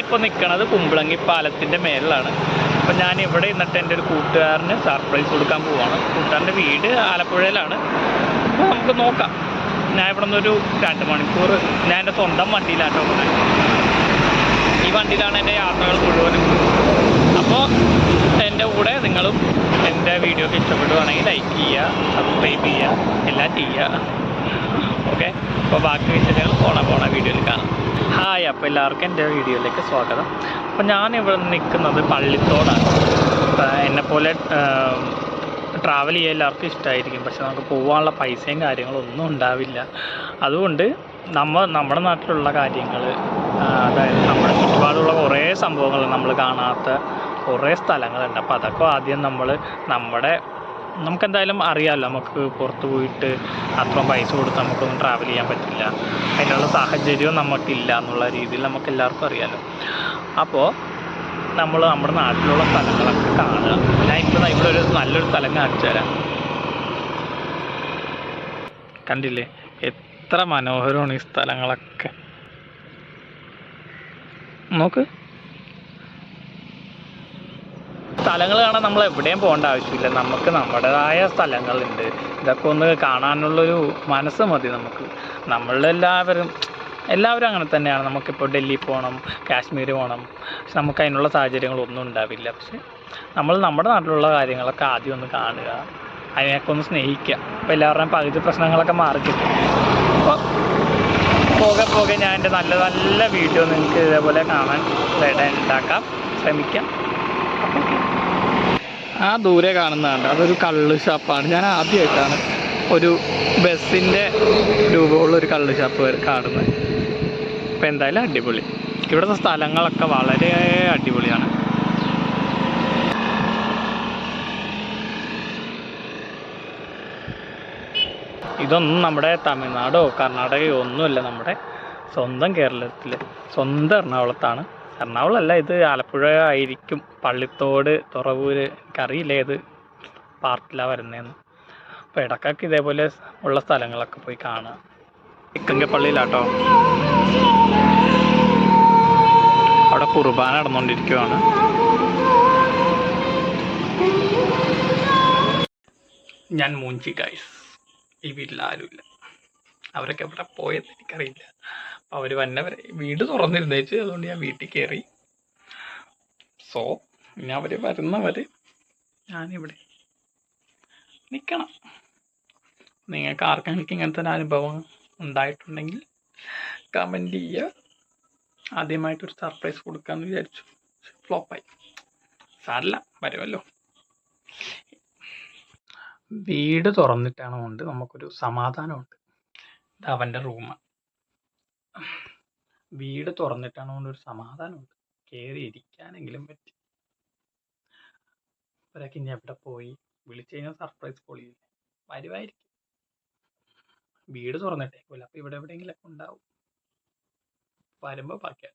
ഞാനിപ്പോൾ നിൽക്കുന്നത് കുമ്പളങ്ങി പാലത്തിൻ്റെ മേളിലാണ്. അപ്പോൾ ഞാൻ ഇവിടെ നിന്നിട്ട് എൻ്റെ ഒരു കൂട്ടുകാരന് സർപ്രൈസ് കൊടുക്കാൻ പോവുകയാണ്. കൂട്ടുകാരൻ്റെ വീട് ആലപ്പുഴയിലാണ്. അപ്പോൾ നമുക്ക് നോക്കാം. ഞാൻ ഇവിടെ നിന്നൊരു 2 മണിക്കൂർ ഞാൻ എൻ്റെ സ്വന്തം വണ്ടിയിലാട്ടോ പോകുന്നത്. ഈ വണ്ടിയിലാണ് എൻ്റെ യാത്രകൾ മുഴുവനും. അപ്പോൾ എൻ്റെ കൂടെ നിങ്ങളും എൻ്റെ വീഡിയോക്ക് ഇഷ്ടപ്പെടുകയാണെങ്കിൽ ലൈക്ക് ചെയ്യുക, സബ്സ്ക്രൈബ് ചെയ്യുക, എല്ലാം ചെയ്യുക. ഓക്കെ, അപ്പോൾ ബാക്കി വിശേഷങ്ങൾ പോണ വീഡിയോയിൽ കാണാം. ഹായ്, അപ്പോൾ എല്ലാവർക്കും എൻ്റെ വീഡിയോയിലേക്ക് സ്വാഗതം. അപ്പോൾ ഞാനിവിടെ നിൽക്കുന്നത് പള്ളിത്തോടാണ്. എന്നെപ്പോലെ ട്രാവൽ ചെയ്യാൻ എല്ലാവർക്കും ഇഷ്ടമായിരിക്കും, പക്ഷെ നമുക്ക് പോകാനുള്ള പൈസയും കാര്യങ്ങളും ഒന്നും ഉണ്ടാവില്ല. അതുകൊണ്ട് നമ്മുടെ നാട്ടിലുള്ള കാര്യങ്ങൾ, അതായത് നമ്മുടെ ചുറ്റുപാടുള്ള കുറേ സംഭവങ്ങൾ, നമ്മൾ കാണാത്ത കുറേ സ്ഥലങ്ങളുണ്ട്. അപ്പോൾ അതൊക്കെ ആദ്യം നമുക്കെന്തായാലും അറിയാമല്ലോ, നമുക്ക് പുറത്ത് പോയിട്ട് അത്രയും പൈസ കൊടുത്ത് നമുക്കൊന്നും ട്രാവൽ ചെയ്യാൻ പറ്റില്ല, അതിനുള്ള സാഹചര്യവും നമുക്കില്ല എന്നുള്ള രീതിയിൽ നമുക്ക് എല്ലാവർക്കും അറിയാമല്ലോ. അപ്പോൾ നമ്മൾ നമ്മുടെ നാട്ടിലുള്ള സ്ഥലങ്ങളൊക്കെ കാണുക. ഞാൻ ഇപ്പോൾ ഇവിടെ ഒരു നല്ലൊരു സ്ഥലം കാണിച്ചു തരാം. കണ്ടില്ലേ, എത്ര മനോഹരമാണ് ഈ സ്ഥലങ്ങളൊക്കെ. നോക്ക്, സ്ഥലങ്ങൾ കാണാൻ നമ്മൾ എവിടെയും പോകേണ്ട ആവശ്യമില്ല. നമുക്ക് നമ്മുടേതായ സ്ഥലങ്ങളുണ്ട്. ഇതൊക്കെ ഒന്ന് കാണാനുള്ളൊരു മനസ്സ് മതി നമുക്ക്. നമ്മളെല്ലാവരും അങ്ങനെ തന്നെയാണ്. നമുക്കിപ്പോൾ ഡൽഹി പോകണം, കാശ്മീർ പോകണം, പക്ഷെ നമുക്ക് അതിനുള്ള സാഹചര്യങ്ങളൊന്നും ഉണ്ടാവില്ല. പക്ഷെ നമ്മൾ നമ്മുടെ നാട്ടിലുള്ള കാര്യങ്ങളൊക്കെ ആദ്യം ഒന്ന് കാണുക, അതിനൊക്കെ ഒന്ന് സ്നേഹിക്കുക. അപ്പോൾ എല്ലാവരുടെയും പകുതി പ്രശ്നങ്ങളൊക്കെ മാറിക്കിട്ടും. അപ്പോൾ പോകെ ഞാൻ എൻ്റെ നല്ല വീഡിയോ നിങ്ങൾക്ക് ഇതേപോലെ കാണാൻ ഉണ്ടാക്കാൻ ശ്രമിക്കാം. ആ ദൂരെ കാണുന്നതാണ്, അതൊരു കള്ള് ഷാപ്പാണ്. ഞാൻ ആദ്യമായിട്ടാണ് ഒരു ബസ്സിൻ്റെ രൂപമുള്ളൊരു കള്ള് ഷാപ്പ് കാണുന്നത്. അപ്പോൾ എന്തായാലും അടിപൊളി. ഇവിടുത്തെ സ്ഥലങ്ങളൊക്കെ വളരെ അടിപൊളിയാണ്. ഇതൊന്നും നമ്മുടെ തമിഴ്നാടോ കർണാടകയോ ഒന്നുമല്ല, നമ്മുടെ സ്വന്തം കേരളത്തിൽ, സ്വന്തം എറണാകുളത്താണ്. എറണാകുളമല്ല, ഇത് ആലപ്പുഴ ആയിരിക്കും. പള്ളിത്തോട്, തുറവൂര്, എനിക്കറിയില്ല ഏത് പാർട്ടിലാണ് വരുന്നതെന്ന്. അപ്പോൾ ഇടയ്ക്കൊക്കെ ഇതേപോലെ ഉള്ള സ്ഥലങ്ങളൊക്കെ പോയി കാണുക. ഇക്കങ്കപ്പള്ളിയിലാട്ടോ, അവിടെ കുർബാന നടന്നുകൊണ്ടിരിക്കുകയാണ്. ഞാൻ മൂഞ്ചി ഗൈസ്, ഈ വീട്ടിൽ ആരുമില്ല. അവരൊക്കെ എവിടെ പോയെന്ന് എനിക്കറിയില്ല. അവർ വന്നവരെ വീട് തുറന്നിരുന്നേച്ച്, അതുകൊണ്ട് ഞാൻ വീട്ടിൽ കയറി. സോ ഇനി അവർ വരുന്നവർ ഞാനിവിടെ നിൽക്കണം. നിങ്ങൾക്ക് ആർക്കെങ്കിലും ഇങ്ങനത്തെ ഒരു അനുഭവം ഉണ്ടായിട്ടുണ്ടെങ്കിൽ കമൻറ്റ് ചെയ്യുക. ആദ്യമായിട്ടൊരു സർപ്രൈസ് കൊടുക്കാമെന്ന് വിചാരിച്ചു, ഫ്ലോപ്പായി. സാരല്ല, വരുമല്ലോ. വീട് തുറന്നിട്ടാണ് കൊണ്ട് നമുക്കൊരു സമാധാനമുണ്ട്. ഇത് അവൻ്റെ റൂമാണ്. വീട് തുറന്നിട്ടാണ് കൊണ്ട് ഒരു സമാധാനമുണ്ട്. കയറി ഇരിക്കാനെങ്കിലും പറ്റി. അവരൊക്കെ ഇനി എവിടെ പോയി? വിളിച്ചു കഴിഞ്ഞാൽ സർപ്രൈസ് പൊളിയില്ല, വരുമായിരിക്കും. വീട് തുറന്നിട്ടേക്കില്ല, അപ്പോൾ ഇവിടെ എവിടെയെങ്കിലൊക്കെ ഉണ്ടാവും. വരുമ്പോൾ ബാക്കി